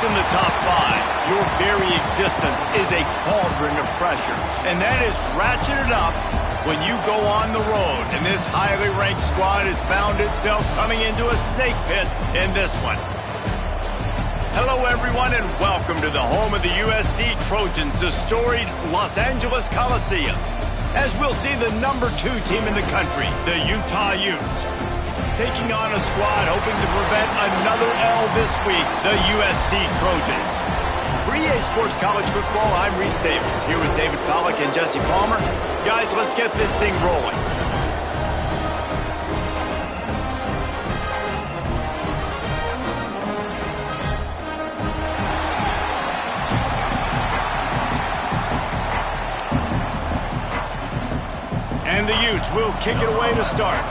in the top five, your very existence is a cauldron of pressure. And that is ratcheted up when you go on the road. And this highly ranked squad has found itself coming into a snake pit in this one. Hello, everyone, and welcome to the home of the USC Trojans, the storied Los Angeles Coliseum. As we'll see the #2 team in the country, the Utah Utes, taking on a squad hoping to prevent another L this week, the USC Trojans. For EA Sports College Football, I'm Reese Davis, here with David Pollack and Jesse Palmer. Guys, let's get this thing rolling. And the Utes will kick it away to start.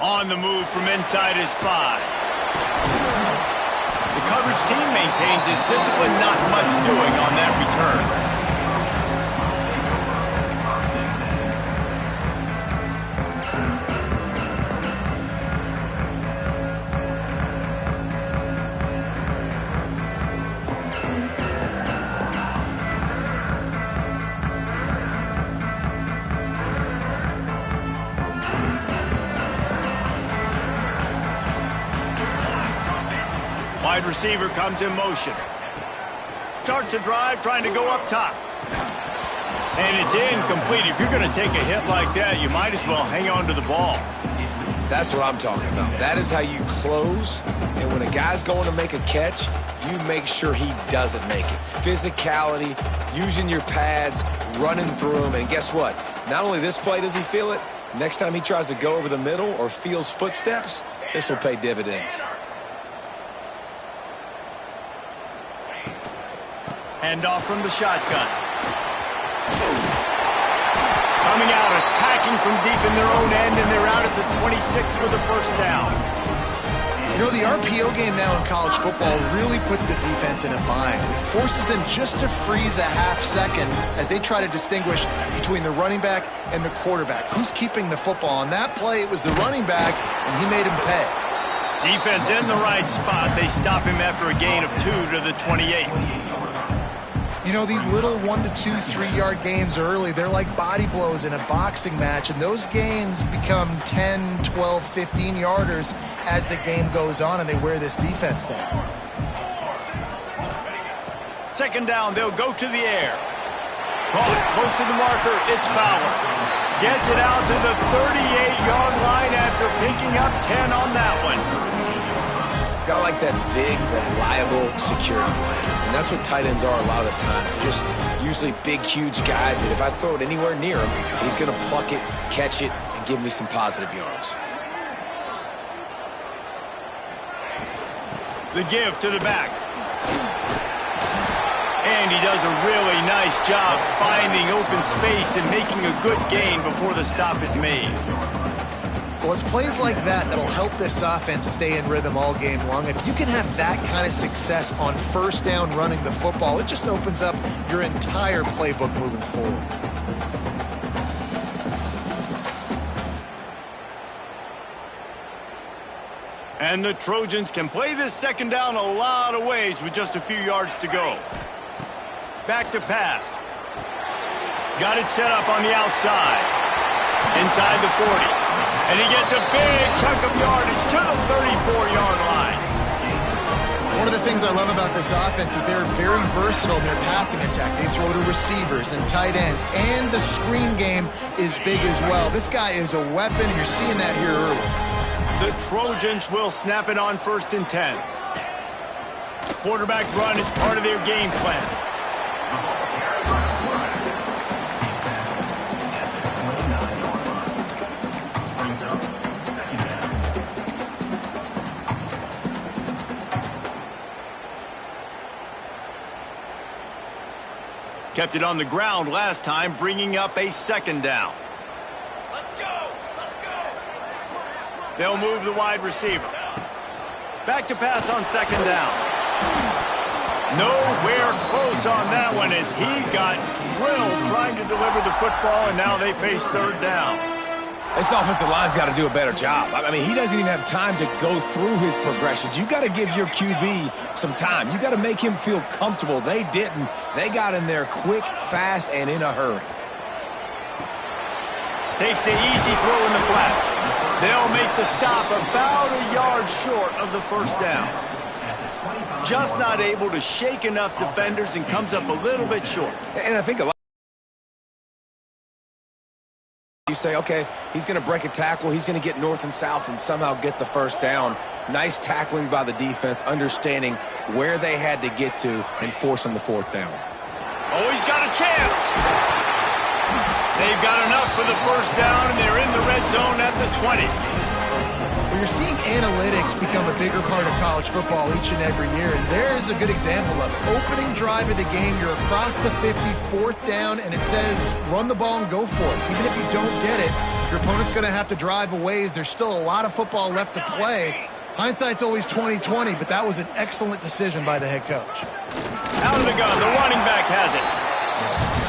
On the move from inside his 5. The coverage team maintains his discipline, not much doing on that return. Wide receiver comes in motion. Starts a drive trying to go up top. And it's incomplete. If you're going to take a hit like that, you might as well hang on to the ball. That's what I'm talking about. That is how you close. And when a guy's going to make a catch, you make sure he doesn't make it. Physicality, using your pads, running through him. And guess what? Not only this play does he feel it, next time he tries to go over the middle or feels footsteps, this will pay dividends. Hand off from the shotgun. Coming out, attacking from deep in their own end, and they're out at the 26 for the first down. You know, the RPO game now in college football really puts the defense in a bind. It forces them just to freeze a half second as they try to distinguish between the running back and the quarterback. Who's keeping the football? On that play, it was the running back, and he made him pay. Defense in the right spot. They stop him after a gain of 2 to the 28. You know, these little 1 to 2, 3-yard gains early, they're like body blows in a boxing match, and those gains become 10, 12, 15-yarders as the game goes on, and they wear this defense down. Second down, they'll go to the air. Caught close to the marker, it's Fowler. Gets it out to the 38-yard line after picking up 10 on that one. Got like that big, reliable security blanket. And that's what tight ends are a lot of the times. They're just usually big, huge guys that if I throw it anywhere near him, he's going to pluck it, catch it, and give me some positive yards. The give to the back. And he does a really nice job finding open space and making a good gain before the stop is made. Well, it's plays like that that'll help this offense stay in rhythm all game long. If you can have that kind of success on first down running the football, it just opens up your entire playbook moving forward. And the Trojans can play this second down a lot of ways with just a few yards to go. Back to pass. Got it set up on the outside. Inside the 40. And he gets a big chunk of yardage to the 34-yard line. One of the things I love about this offense is they're very versatile in their passing attack. They throw to receivers and tight ends, and the screen game is big as well. This guy is a weapon, and you're seeing that here early. The Trojans will snap it on 1st and 10. Quarterback run is part of their game plan. Kept it on the ground last time, bringing up a second down. Let's go! Let's go! They'll move the wide receiver. Back to pass on second down. Nowhere close on that one as he got drilled trying to deliver the football, and now they face third down. This offensive line's got to do a better job. I mean, he doesn't even have time to go through his progressions. You got to give your QB some time. You got to make him feel comfortable. They didn't. They got in there quick, fast, and in a hurry. Takes the easy throw in the flat. They'll make the stop about a yard short of the first down. Just not able to shake enough defenders and comes up a little bit short. And I think a lot. You say, okay, he's going to break a tackle, he's going to get north and south and somehow get the first down. Nice tackling by the defense, understanding where they had to get to and forcing the fourth down. Oh, he's got a chance. They've got enough for the first down, and they're in the red zone at the 20. Well, you're seeing analytics become a bigger part of college football each and every year, and there is a good example of it. Opening drive of the game, you're across the 50, fourth down, and it says run the ball and go for it. Even if you don't get it, your opponent's going to have to drive a ways. There's still a lot of football left to play. Hindsight's always 20/20, but that was an excellent decision by the head coach. Out of the gun, the running back has it.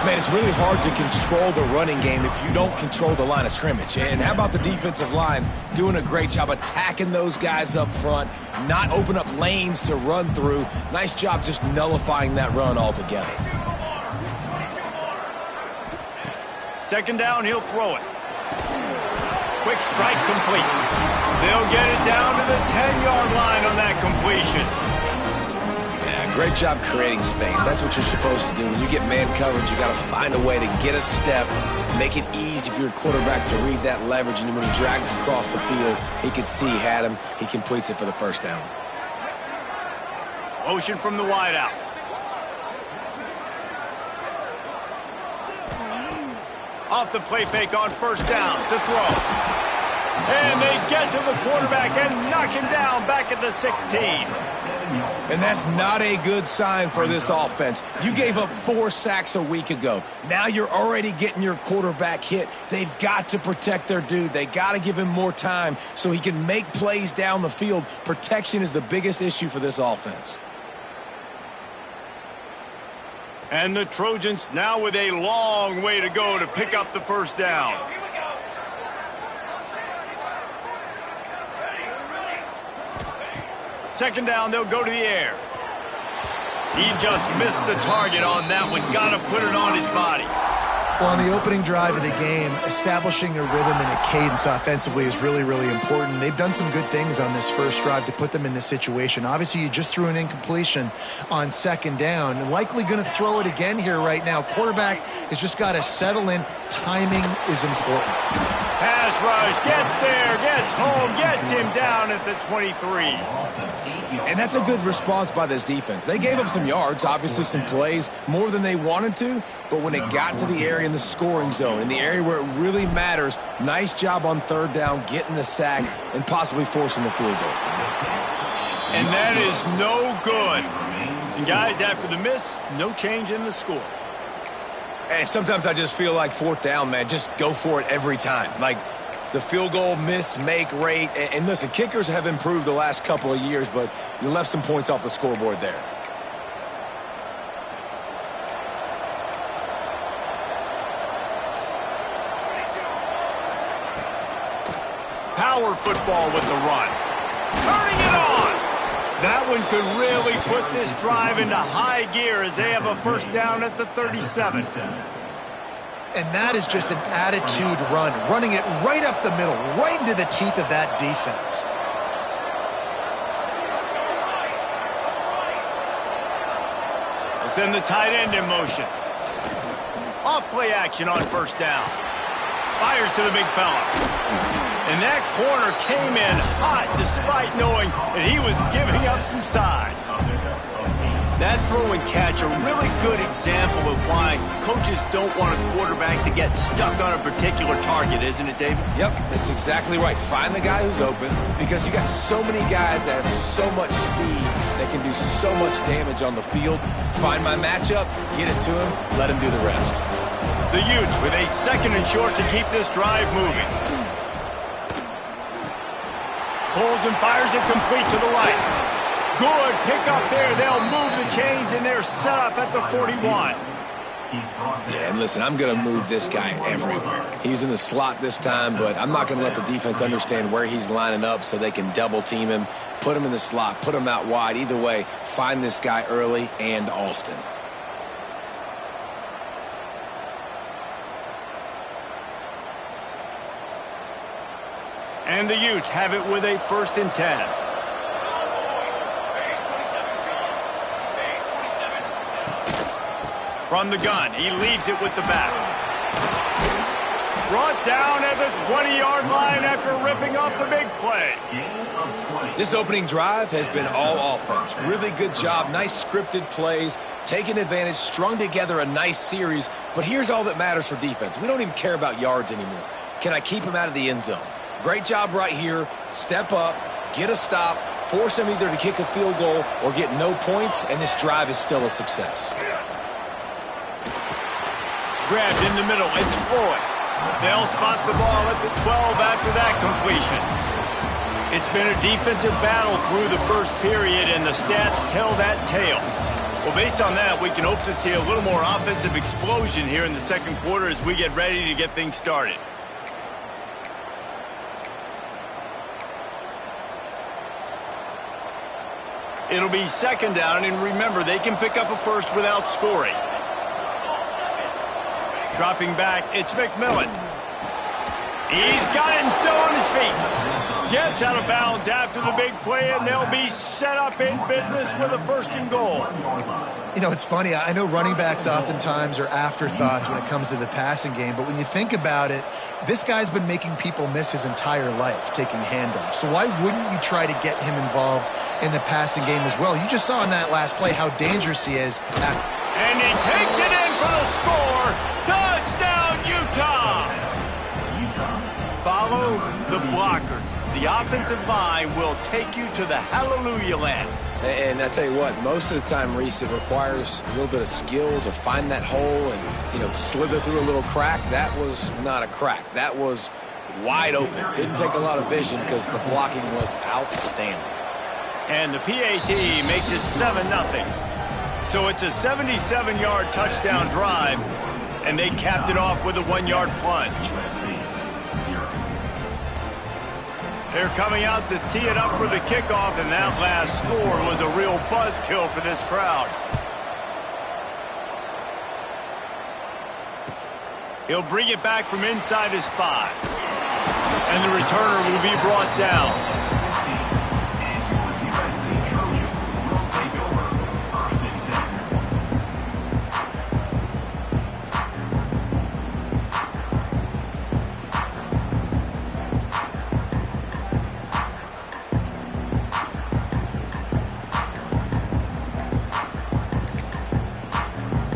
Man, it's really hard to control the running game if you don't control the line of scrimmage. And how about the defensive line doing a great job attacking those guys up front, not open up lanes to run through. Nice job just nullifying that run altogether. Second down, he'll throw it. Quick strike complete. They'll get it down to the 10-yard line on that completion. Great job creating space. That's what you're supposed to do. When you get man coverage, you got to find a way to get a step, make it easy for your quarterback to read that leverage, and when he drags across the field, he can see he had him. He completes it for the first down. Motion from the wideout. Off the play fake on first down to throw. And they get to the quarterback and knock him down back at the 16. And that's not a good sign for this offense. You gave up 4 sacks a week ago. Now you're already getting your quarterback hit. They've got to protect their dude. They got to give him more time so he can make plays down the field. Protection is the biggest issue for this offense. And the Trojans now with a long way to go to pick up the first down. Second down, they'll go to the air. He just missed the target on that one. Got to put it on his body. Well, on the opening drive of the game, establishing a rhythm and a cadence offensively is really, really important. They've done some good things on this first drive to put them in this situation. Obviously, you just threw an incompletion on second down. And likely going to throw it again here right now. Quarterback has just got to settle in. Timing is important. Pass rush, gets there, gets home, gets him down at the 23. And that's a good response by this defense. They gave up some yards, obviously some plays, more than they wanted to, but when it got to the area in the scoring zone, in the area where it really matters, nice job on third down, getting the sack, and possibly forcing the field goal. And that is no good. And guys, after the miss, no change in the score. Hey, sometimes I just feel like fourth down, man, just go for it every time. Like, the field goal miss, make rate. And listen, kickers have improved the last couple of years, but you left some points off the scoreboard there. Power football with the run. Turning it on. That one could really put this drive into high gear as they have a first down at the 37. And that is just an attitude run, running it right up the middle, right into the teeth of that defense. They'll send the tight end in motion. Off play action on first down. Fires to the big fella. And that corner came in hot despite knowing that he was giving up some size. That throw and catch a really good example of why coaches don't want a quarterback to get stuck on a particular target, isn't it, David? Yep, that's exactly right. Find the guy who's open because you got so many guys that have so much speed that can do so much damage on the field. Find my matchup, get it to him, let him do the rest. The Utes with a second and short to keep this drive moving. Pulls and fires it complete to the right. Good pick up there. They'll move the chains, and they're set up at the 41. Yeah, and listen, I'm going to move this guy everywhere. He's in the slot this time, but I'm not going to let the defense understand where he's lining up so they can double team him, put him in the slot, put him out wide. Either way, find this guy early and often. And the Utes have it with a 1st and 10. From the gun, he leaves it with the back. Brought down at the 20-yard line after ripping off the big play. This opening drive has been all offense. Really good job, nice scripted plays, taking advantage, strung together a nice series. But here's all that matters for defense. We don't even care about yards anymore. Can I keep him out of the end zone? Great job right here. Step up, get a stop, force him either to kick a field goal or get no points, and this drive is still a success. Grabbed in the middle, it's Floyd. They'll spot the ball at the 12 after that completion. It's been a defensive battle through the first period, and the stats tell that tale. Well, based on that, we can hope to see a little more offensive explosion here in the second quarter as we get ready to get things started. It'll be 2nd down, and remember, they can pick up a first without scoring. Dropping back, it's McMillan. He's got it and still on his feet. Gets out of bounds after the big play, and they'll be set up in business with a 1st and goal. You know, it's funny. I know running backs oftentimes are afterthoughts when it comes to the passing game, but when you think about it, this guy's been making people miss his entire life taking handoffs. So why wouldn't you try to get him involved in the passing game as well? You just saw in that last play how dangerous he is. And he takes it in for the score. Touchdown, Utah! Follow the blockers. The offensive line will take you to the hallelujah land. And I tell you what, most of the time, Reese, it requires a little bit of skill to find that hole and, slither through a little crack. That was not a crack. That was wide open. Didn't take a lot of vision because the blocking was outstanding. And the PAT makes it 7-0. So it's a 77-yard touchdown drive, and they capped it off with a 1-yard plunge. They're coming out to tee it up for the kickoff, and that last score was a real buzzkill for this crowd. He'll bring it back from inside his 5. And the returner will be brought down.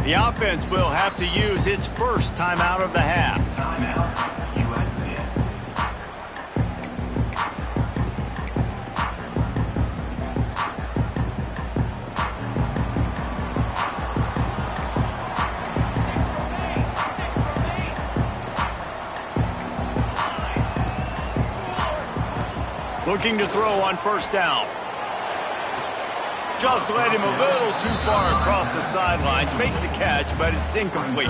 The offense will have to use its first timeout of the half. Looking to throw on 1st down. Just led him a little too far across the sidelines. Makes the catch, but it's incomplete.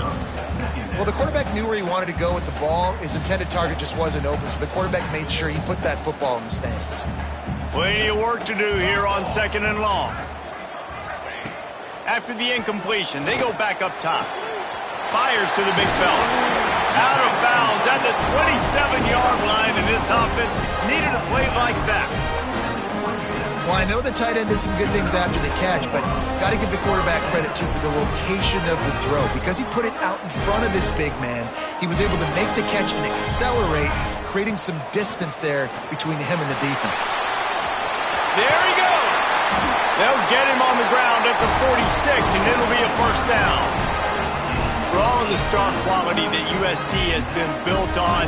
Well, the quarterback knew where he wanted to go with the ball. His intended target just wasn't open, so the quarterback made sure he put that football in the stands. Plenty of work to do here on 2nd and long. After the incompletion, they go back up top. Fires to the big fella. Out of bounds at the 27-yard line, and this offense needed a play like that. Well, I know the tight end did some good things after the catch, but got to give the quarterback credit, too, for the location of the throw. Because he put it out in front of his big man, he was able to make the catch and accelerate, creating some distance there between him and the defense. There he goes. They'll get him on the ground at the 46, and it'll be a 1st down. For all of the star quality that USC has been built on,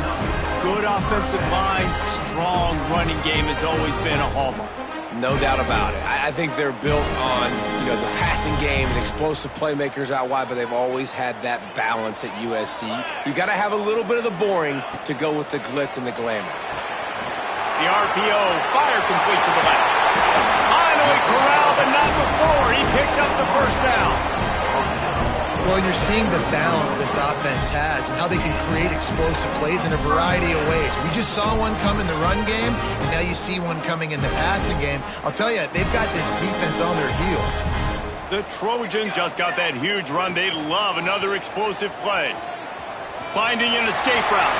good offensive line, strong running game has always been a hallmark. No doubt about it. I think they're built on, the passing game and explosive playmakers out wide, but they've always had that balance at USC. You got to have a little bit of the boring to go with the glitz and the glamour. The RPO, fire complete to the left. Finally corralled, but not before. He picks up the first down. Well, you're seeing the balance this offense has and how they can create explosive plays in a variety of ways. We just saw one come in the run game, and now you see one coming in the passing game. I'll tell you, they've got this defense on their heels. The Trojans just got that huge run. They love another explosive play. Finding an escape route.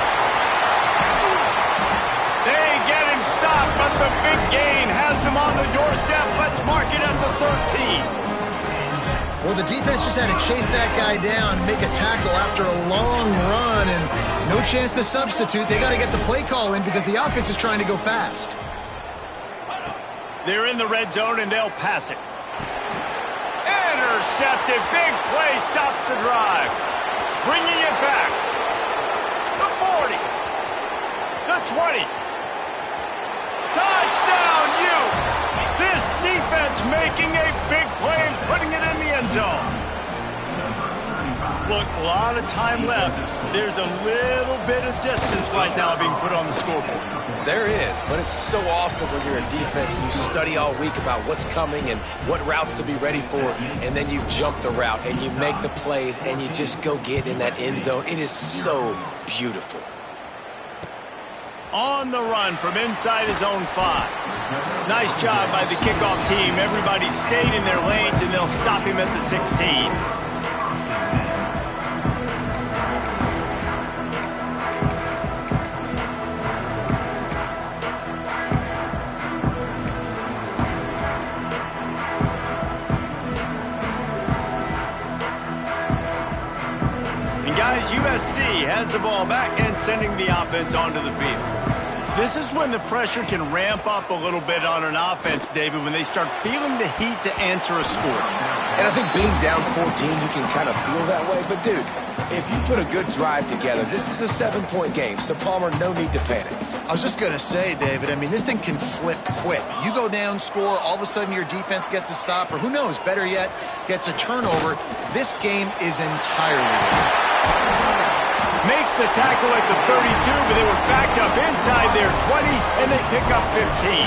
They get him stopped, but the big gain has them on the doorstep. Let's mark it at the 13. Well, the defense just had to chase that guy down, make a tackle after a long run, and no chance to substitute. They got to get the play call in because the offense is trying to go fast. They're in the red zone, and they'll pass it. Intercepted. Big play stops the drive. Bringing it back. The 40. The 20. Touchdown, Utes! This defense making a big play and putting it in the end zone. Look, a lot of time left. There's a little bit of distance right now being put on the scoreboard. There is, but it's so awesome when you're in defense and you study all week about what's coming and what routes to be ready for, and then you jump the route and you make the plays and you just go get in that end zone. It is so beautiful. On the run from inside his own 5. Nice job by the kickoff team. Everybody stayed in their lanes, and they'll stop him at the 16. And guys, USC has the ball back and sending the offense onto the field. This is when the pressure can ramp up a little bit on an offense, David, when they start feeling the heat to answer a score. And I think being down 14, you can kind of feel that way. But, dude, if you put a good drive together, this is a 7-point game. So, Palmer, no need to panic. I was just going to say, David, I mean, this thing can flip quick. You go down, score, all of a sudden your defense gets a stop, or who knows, better yet, gets a turnover. This game is entirely different. Makes the tackle at the 32, but they were backed up inside their 20, and they pick up 15.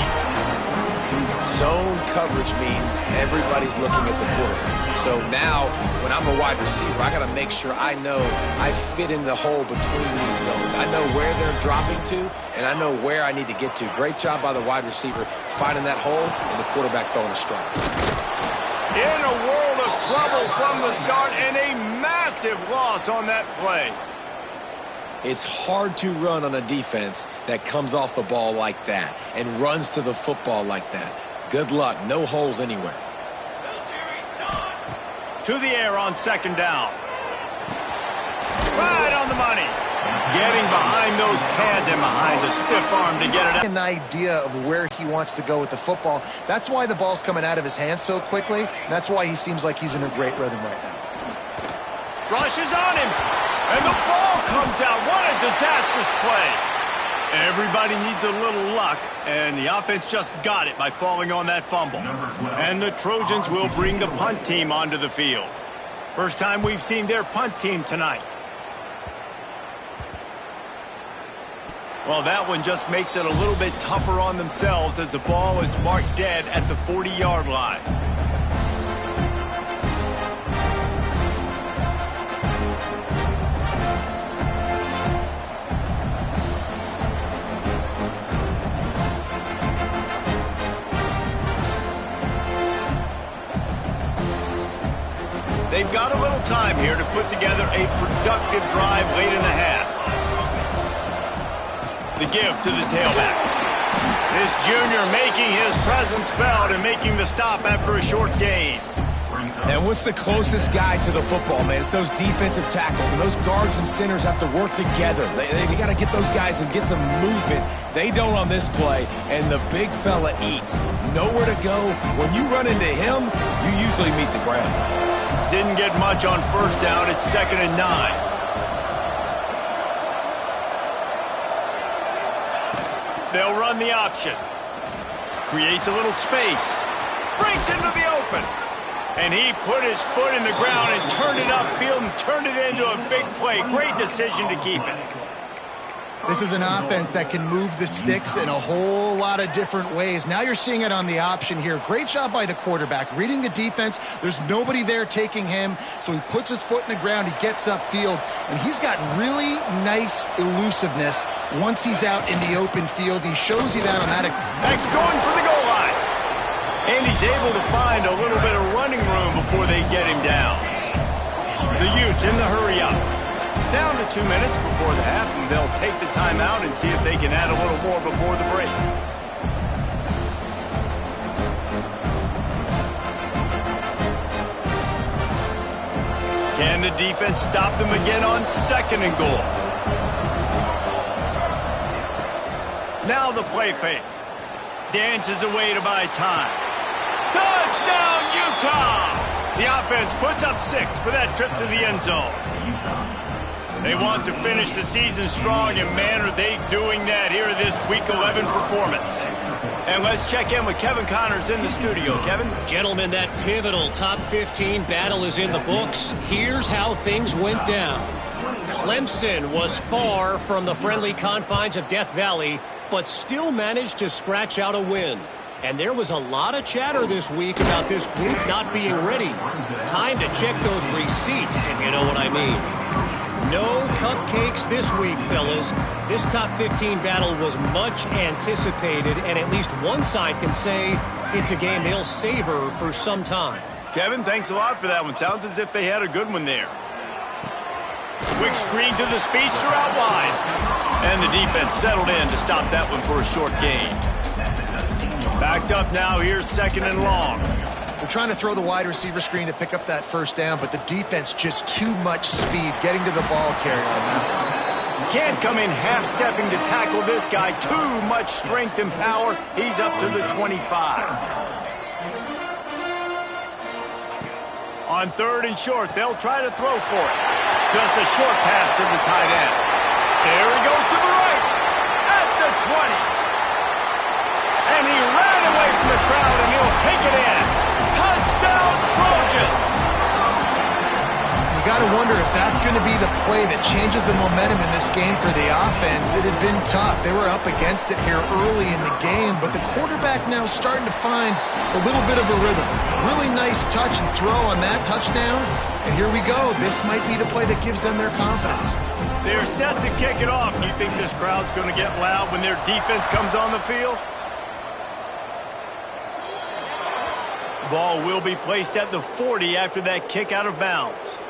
Zone coverage means everybody's looking at the quarterback. So now, when I'm a wide receiver, I got to make sure I know I fit in the hole between these zones. I know where they're dropping to, and I know where I need to get to. Great job by the wide receiver finding that hole, and the quarterback throwing a strike. In a world of trouble from the start, and a massive loss on that play. It's hard to run on a defense that comes off the ball like that and runs to the football like that. Good luck. No holes anywhere. To the air on second down. Right on the money. Getting behind those pads and behind the stiff arm to get it out. An idea of where he wants to go with the football. That's why the ball's coming out of his hands so quickly. And that's why he seems like he's in a great rhythm right now. Rushes on him. And the ball comes out. What a disastrous play. Everybody needs a little luck, and the offense just got it by falling on that fumble. And the Trojans will bring the punt team onto the field. First time we've seen their punt team tonight. Well, that one just makes it a little bit tougher on themselves as the ball is marked dead at the 40-yard line. They've got a little time here to put together a productive drive late in the half. The give to the tailback. This junior making his presence felt and making the stop after a short gain. And what's the closest guy to the football, man? It's those defensive tackles, and those guards and centers have to work together. They got to get those guys and get some movement. They don't on this play, and the big fella eats. Nowhere to go. When you run into him, you usually meet the ground. Didn't get much on first down. It's 2nd and 9. They'll run the option. Creates a little space. Breaks into the open. And he put his foot in the ground and turned it upfield and turned it into a big play. Great decision to keep it. This is an offense that can move the sticks in a whole lot of different ways. Now you're seeing it on the option here. Great job by the quarterback. Reading the defense, there's nobody there taking him, so he puts his foot in the ground, he gets upfield, and he's got really nice elusiveness once he's out in the open field. He shows you that on that. Max going for the goal line. And he's able to find a little bit of running room before they get him down. The Utes in the hurry up. Down to 2 minutes before the half, and they'll take the timeout and see if they can add a little more before the break. Can the defense stop them again on 2nd and goal? Now the play fake. Dances away to buy time. Touchdown, Utah! The offense puts up 6 for that trip to the end zone. They want to finish the season strong, and man, are they doing that here this Week 11 performance. And let's check in with Kevin Connors in the studio. Kevin? Gentlemen, that pivotal top 15 battle is in the books. Here's how things went down. Clemson was far from the friendly confines of Death Valley, but still managed to scratch out a win. And there was a lot of chatter this week about this group not being ready. Time to check those receipts, if you know what I mean. No cupcakes this week, fellas. This top 15 battle was much anticipated, and at least one side can say it's a game they'll savor for some time. Kevin, thanks a lot for that one. Sounds as if they had a good one there. Quick screen to the speedster out wide. And the defense settled in to stop that one for a short gain. Backed up now, here's 2nd and long. They're trying to throw the wide receiver screen to pick up that first down, but the defense just too much speed getting to the ball carrier on that one. Can't come in half-stepping to tackle this guy. Too much strength and power. He's up to the 25. On 3rd and short, they'll try to throw for it. Just a short pass to the tight end. There he goes to the right. At the 20. And he ran away from the crowd, and he'll take it in. Touchdown, Trojans! You got to wonder if that's going to be the play that changes the momentum in this game for the offense. It had been tough. They were up against it here early in the game, but the quarterback now starting to find a little bit of a rhythm. Really nice touch and throw on that touchdown. And here we go. This might be the play that gives them their confidence. They're set to kick it off. Do you think this crowd's going to get loud when their defense comes on the field? Ball will be placed at the 40 after that kick out of bounds.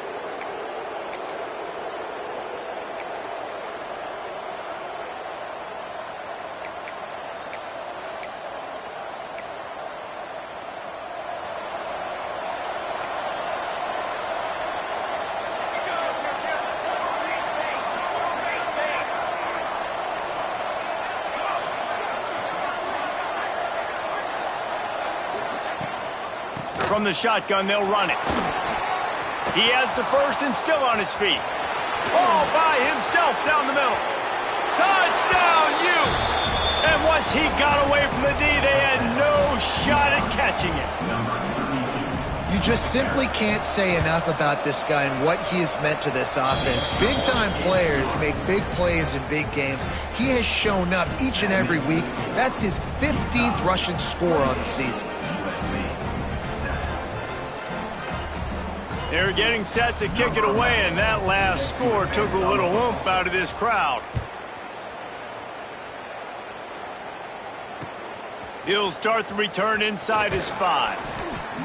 From the shotgun, they'll run it. He has the first and still on his feet. All by himself down the middle. Touchdown, Utes! And once he got away from the D, they had no shot at catching it. You just simply can't say enough about this guy and what he has meant to this offense. Big-time players make big plays in big games. He has shown up each and every week. That's his 15th rushing score on the season. They're getting set to kick it away, and that last score took a little oomph out of this crowd. He'll start the return inside his 5.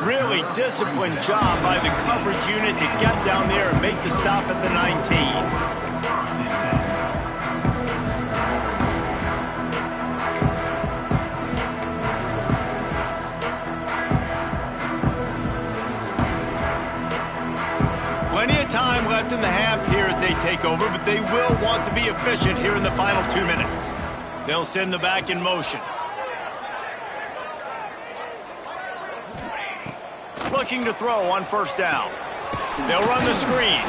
Really disciplined job by the coverage unit to get down there and make the stop at the 19. Plenty of time left in the half here as they take over, but they will want to be efficient here in the final 2 minutes. They'll send the back in motion. Looking to throw on 1st down. They'll run the screen.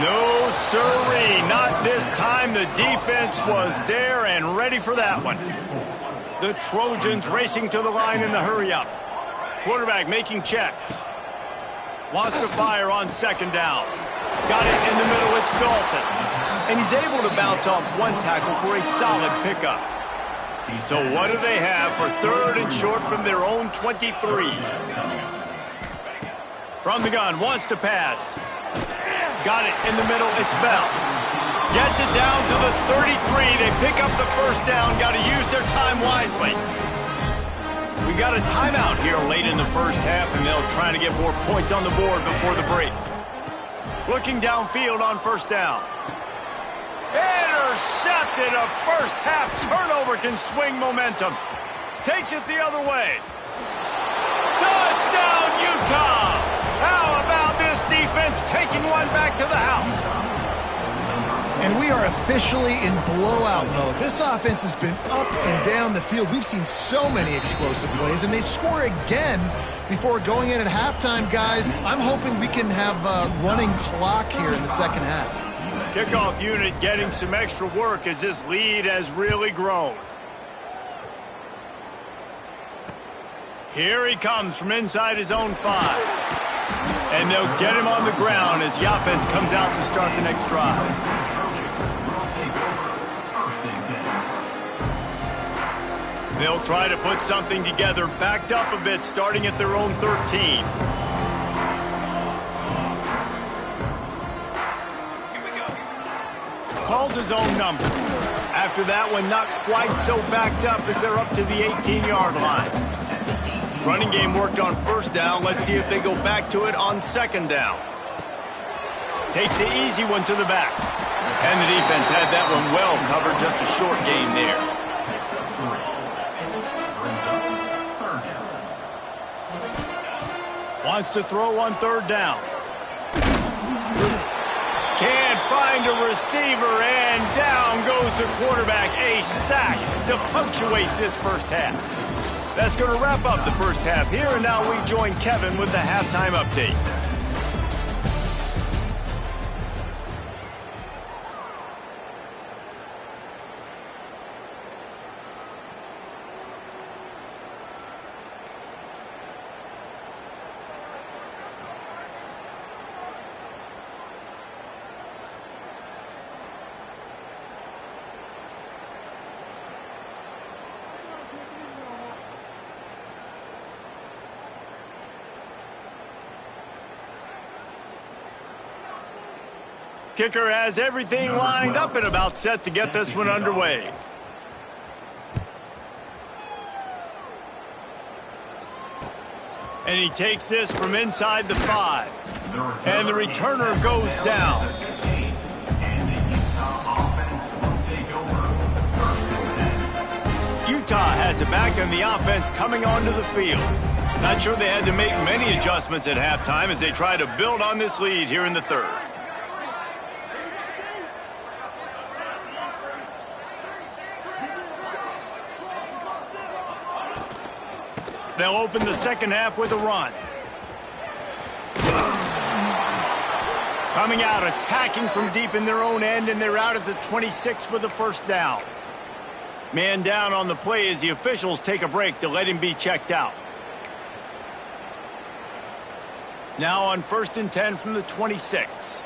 No sirree, not this time. The defense was there and ready for that one. The Trojans racing to the line in the hurry up. Quarterback making checks. Wants to fire on 2nd down. Got it in the middle, it's Dalton. and he's able to bounce off one tackle for a solid pickup. So what do they have for 3rd and short from their own 23? From the gun, wants to pass. Got it in the middle, it's Bell. Gets it down to the 33. They pick up the first down. Got to use their time wisely. We got a timeout here late in the first half, and they'll try to get more points on the board before the break. Looking downfield on first down. Intercepted. A first half turnover can swing momentum. Takes it the other way. Touchdown, Utah! How about this defense taking one back to the house? And we are officially in blowout mode. This offense has been up and down the field. We've seen so many explosive plays, and they score again before going in at halftime, guys. I'm hoping we can have a running clock here in the second half. Kickoff unit getting some extra work as this lead has really grown. Here he comes from inside his own 5. And they'll get him on the ground as the offense comes out to start the next drive. They'll try to put something together, backed up a bit, starting at their own 13. Calls his own number. After that one, not quite so backed up as they're up to the 18-yard line. Running game worked on first down. Let's see if they go back to it on second down. Takes the easy one to the back. And the defense had that one well covered, just a short gain there. Wants to throw on third down. Can't find a receiver, and down goes the quarterback. A sack to punctuate this first half. That's going to wrap up the first half here, and now we join Kevin with the halftime update. Kicker has everything lined up and about set to get this one underway. And he takes this from inside the 5. And the returner goes down. Utah has it back, and the offense coming onto the field. Not sure they had to make many adjustments at halftime as they try to build on this lead here in the third. They'll open the second half with a run. Coming out, attacking from deep in their own end, and they're out at the 26 with a first down. Man down on the play as the officials take a break to let him be checked out. Now on 1st and 10 from the 26.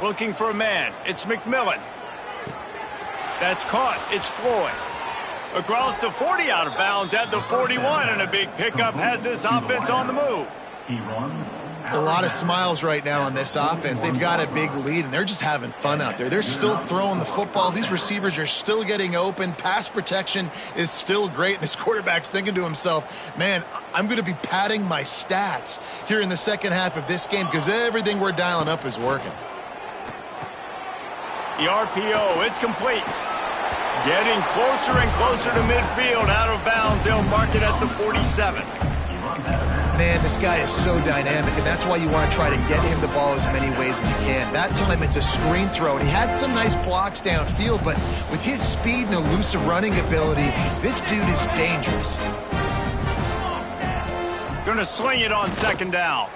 Looking for a man. It's McMillan. That's caught. It's Floyd. Across the 40, out of bounds at the 41, and a big pickup has this offense on the move. A lot of smiles right now on this offense. They've got a big lead, and they're just having fun out there. They're still throwing the football. These receivers are still getting open. Pass protection is still great. This quarterback's thinking to himself, man, I'm going to be padding my stats here in the second half of this game because everything we're dialing up is working. The RPO, it's complete. Getting closer and closer to midfield, out of bounds. They'll mark it at the 47. Man, this guy is so dynamic, and that's why you want to try to get him the ball as many ways as you can. That time it's a screen throw, and he had some nice blocks downfield, but with his speed and elusive running ability, this dude is dangerous. Gonna sling it on second down.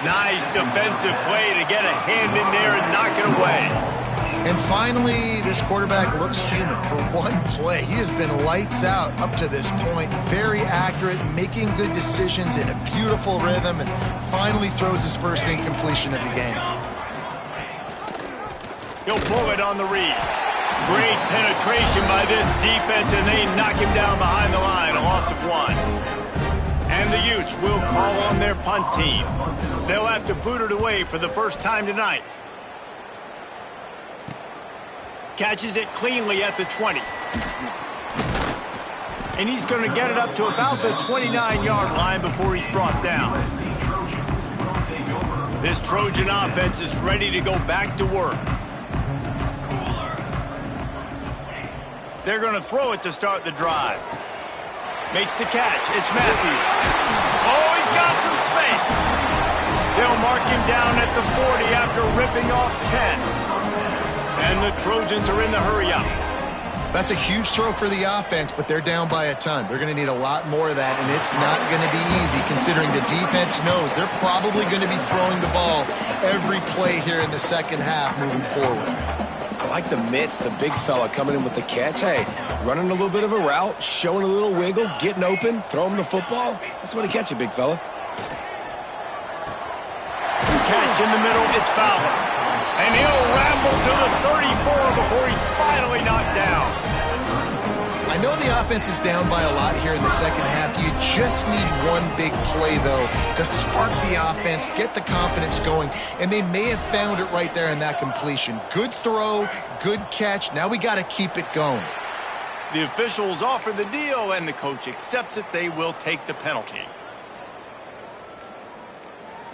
Nice defensive play to get a hand in there and knock it away. And finally, this quarterback looks human for one play. He has been lights out up to this point. Very accurate, making good decisions in a beautiful rhythm, and finally throws his first incompletion of the game. He'll pull it on the read. Great penetration by this defense, and they knock him down behind the line, a loss of 1. And the Utes will call on their punt team. They'll have to boot it away for the first time tonight. Catches it cleanly at the 20. And he's going to get it up to about the 29-yard line before he's brought down. This Trojan offense is ready to go back to work. They're going to throw it to start the drive. Makes the catch. It's Matthews. Oh, he's got some space. They'll mark him down at the 40 after ripping off 10. And the Trojans are in the hurry-up. That's a huge throw for the offense, but they're down by a ton. They're going to need a lot more of that, and it's not going to be easy considering the defense knows they're probably going to be throwing the ball every play here in the second half moving forward. I like the mitts, the big fella coming in with the catch. Hey, running a little bit of a route, showing a little wiggle, getting open, throw him the football. That's what he catch it, big fella. Catch in the middle, it's Fowler. And he'll ramble to the 34 before he's finally knocked down. I know the offense is down by a lot here in the second half. You just need one big play, though, to spark the offense, get the confidence going, and they may have found it right there in that completion. Good throw, good catch. Now we got to keep it going. The officials offer the deal, and the coach accepts it. They will take the penalty.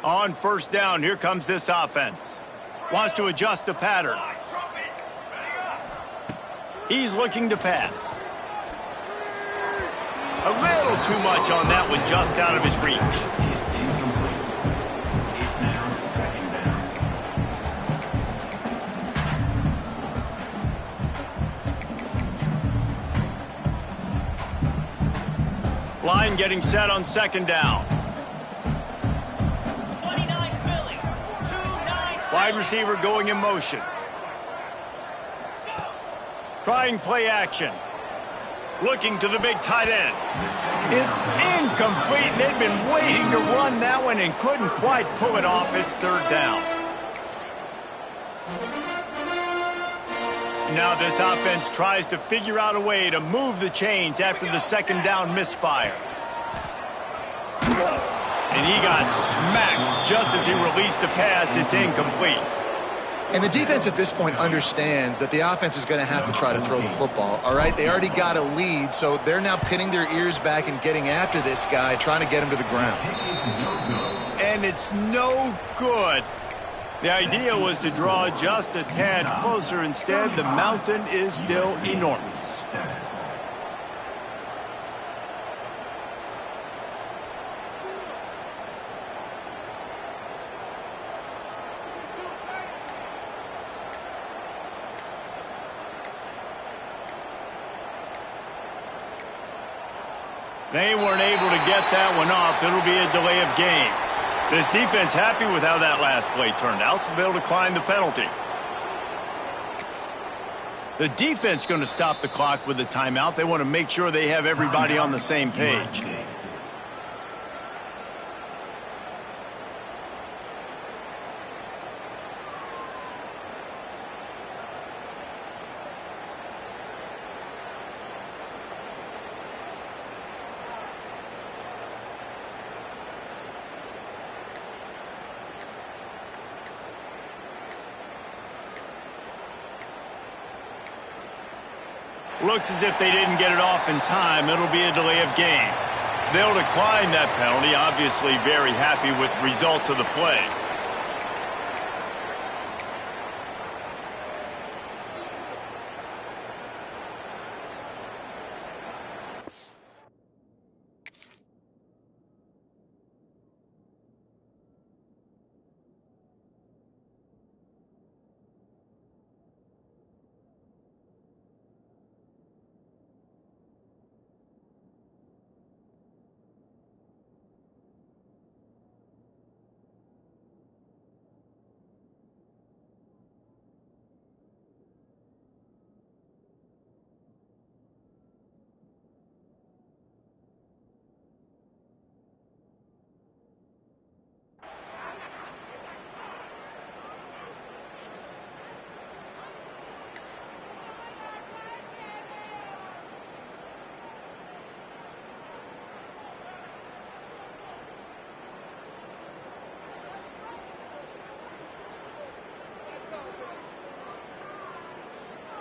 On first down, here comes this offense. Wants to adjust the pattern. He's looking to pass. A little too much on that one, just out of his reach. Line getting set on second down. Wide receiver going in motion. Trying play action. Looking to the big tight end. It's incomplete. They've been waiting to run that one and couldn't quite pull it off. It's third down. Now this offense tries to figure out a way to move the chains after the second down misfire. And he got smacked just as he released the pass. It's incomplete. And the defense at this point understands that the offense is going to have to try to throw the football, all right? They already got a lead, so they're now pinning their ears back and getting after this guy, trying to get him to the ground. And it's no good. The idea was to draw just a tad closer. Instead, the mountain is still enormous. They weren't able to get that one off. It'll be a delay of game. This defense happy with how that last play turned out, so they'll decline the penalty. The defense going to stop the clock with a timeout. They want to make sure they have everybody on the same page. Looks as if they didn't get it off in time. It'll be a delay of game. They'll decline that penalty, obviously very happy with the results of the play.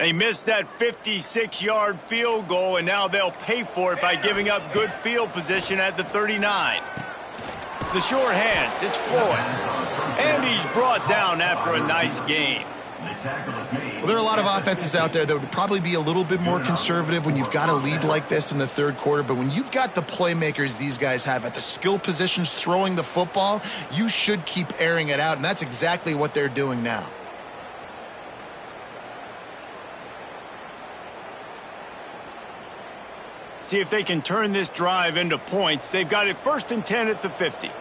They missed that 56-yard field goal, and now they'll pay for it by giving up good field position at the 39. The sure hands, it's Floyd. And he's brought down after a nice gain. Well, there are a lot of offenses out there that would probably be a little bit more conservative when you've got a lead like this in the third quarter. But when you've got the playmakers these guys have at the skill positions throwing the football, you should keep airing it out. And that's exactly what they're doing now. See if they can turn this drive into points. They've got it 1st and 10 at the 50.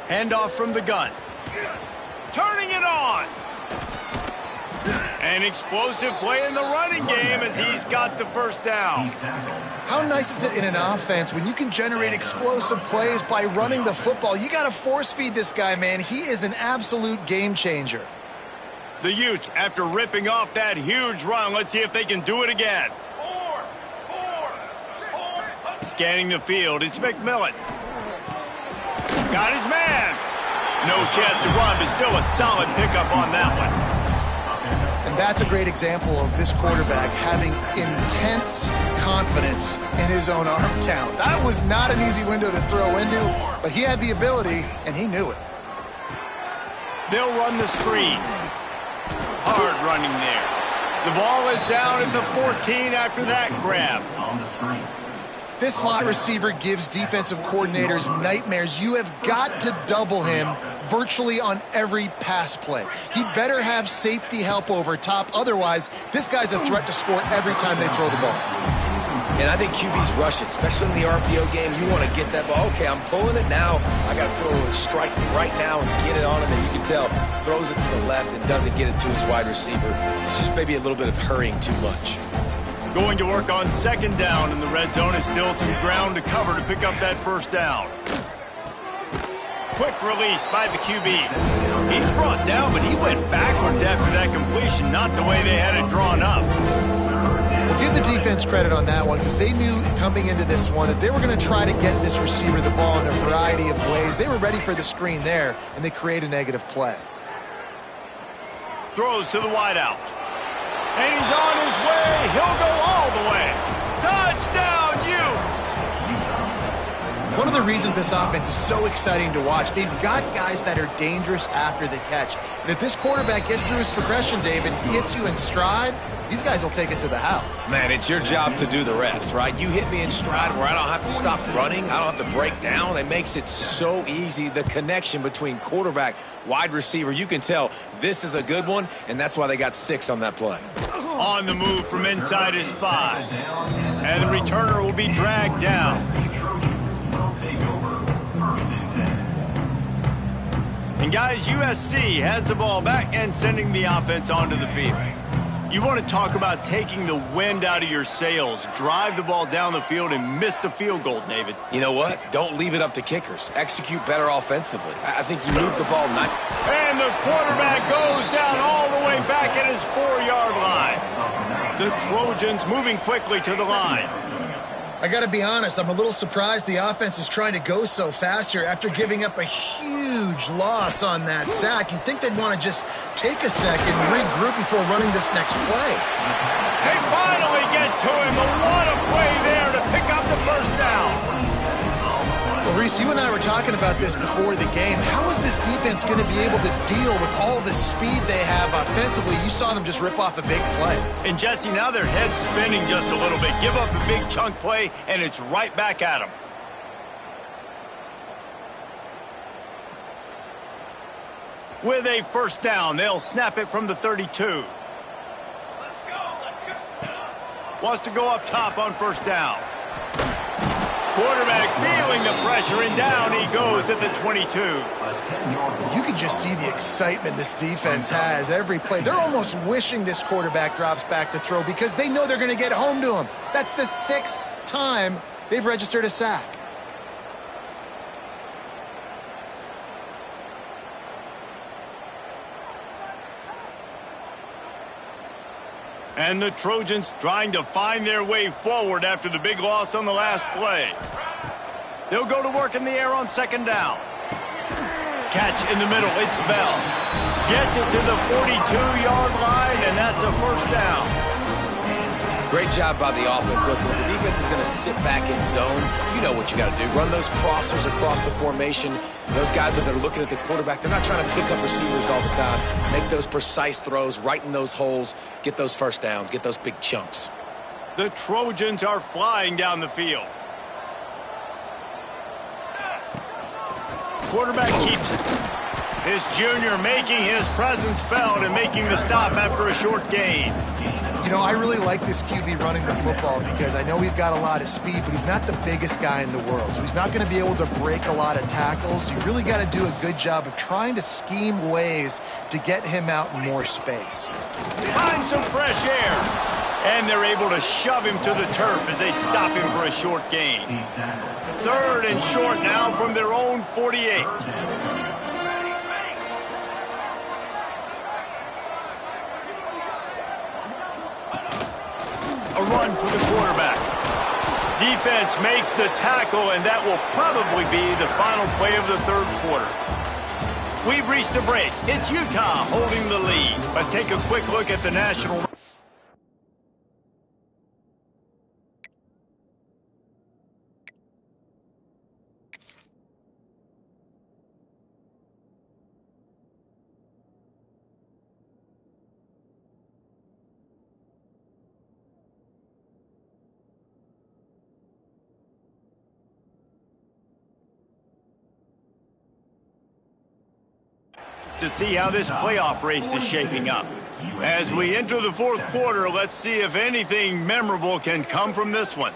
Handoff from the gun. Turning it on. An explosive play in the running game as he's got the first down. How nice is it in an offense when you can generate explosive plays by running the football? You got to force feed this guy, man. He is an absolute game changer. The Utes, after ripping off that huge run, let's see if they can do it again. Scanning the field, it's McMillan. Got his man. No chance to run, but still a solid pickup on that one. And that's a great example of this quarterback having intense confidence in his own arm talent. That was not an easy window to throw into, but he had the ability, and he knew it. They'll run the screen. Hard running there. The ball is down at the 14 after that grab. This slot receiver gives defensive coordinators nightmares. You have got to double him virtually on every pass play. He'd better have safety help over top. Otherwise, this guy's a threat to score every time they throw the ball. And I think QBs rush it, especially in the RPO game. You want to get that ball. Okay, I'm pulling it now. I got to throw a strike right now and get it on him. And you can tell, throws it to the left and doesn't get it to his wide receiver. It's just maybe a little bit of hurrying too much. Going to work on 2nd down in the red zone is still some ground to cover to pick up that 1st down. Quick release by the QB. He's brought down, but he went backwards after that completion, not the way they had it drawn up. Well, give the defense credit on that one because they knew coming into this one that they were going to try to get this receiver the ball in a variety of ways. They were ready for the screen there, and they create a negative play. Throws to the wideout. And he's on his way. He'll go all the way. Touchdown, Utes! One of the reasons this offense is so exciting to watch, they've got guys that are dangerous after the catch. And if this quarterback gets through his progression, David, he hits you in stride, these guys will take it to the house. Man, it's your job to do the rest, right? You hit me in stride where I don't have to stop running. I don't have to break down. It makes it so easy. The connection between quarterback, wide receiver, you can tell this is a good one, and that's why they got 6 on that play. On the move from inside his 5. And the returner will be dragged down. And guys, USC has the ball back and sending the offense onto the field. You want to talk about taking the wind out of your sails. Drive the ball down the field and miss the field goal, David. You know what? Don't leave it up to kickers. Execute better offensively. I think you move the ball. And the quarterback goes down all the way back at his 4-yard line. The Trojans moving quickly to the line. I got to be honest, I'm a little surprised the offense is trying to go so fast here after giving up a huge loss on that sack. You'd think they'd want to just take a second and regroup before running this next play. They finally get to him. What a play there to pick up the 1st down. Well, Reese, you and I were talking about this before the game. How is this defense going to be able to deal with all the speed they have offensively? You saw them just rip off a big play. And, Jesse, now their head's spinning just a little bit. Give up a big chunk play, and it's right back at them. With a 1st down, they'll snap it from the 32. Let's go. Wants to go up top on 1st down. Quarterback feeling the pressure, and down he goes at the 22. You can just see the excitement this defense has every play. They're almost wishing this quarterback drops back to throw because they know they're going to get home to him. That's the 6th time they've registered a sack. And the Trojans trying to find their way forward after the big loss on the last play. They'll go to work in the air on 2nd down. catch in the middle. It's Bell. Gets it to the 42-yard line, and that's a first down. Great job by the offense. Listen, if the defense is going to sit back in zone, you know what you got to do. Run those crossers across the formation. Those guys that are looking at the quarterback, they're not trying to pick up receivers all the time. Make those precise throws, right in those holes, get those first downs, get those big chunks. The Trojans are flying down the field. Quarterback keeps it. This junior making his presence felt and making the stop after a short gain. You know, I really like this QB running the football because I know he's got a lot of speed, but he's not the biggest guy in the world. So he's not going to be able to break a lot of tackles. You really got to do a good job of trying to scheme ways to get him out in more space. Find some fresh air. And they're able to shove him to the turf as they stop him for a short gain. 3rd and short now from their own 48. A run for the quarterback. Defense makes the tackle, and that will probably be the final play of the 3rd quarter. We've reached a break. It's Utah holding the lead. Let's take a quick look at the national. To see how this playoff race is shaping up. As we enter the 4th quarter, let's see if anything memorable can come from this one.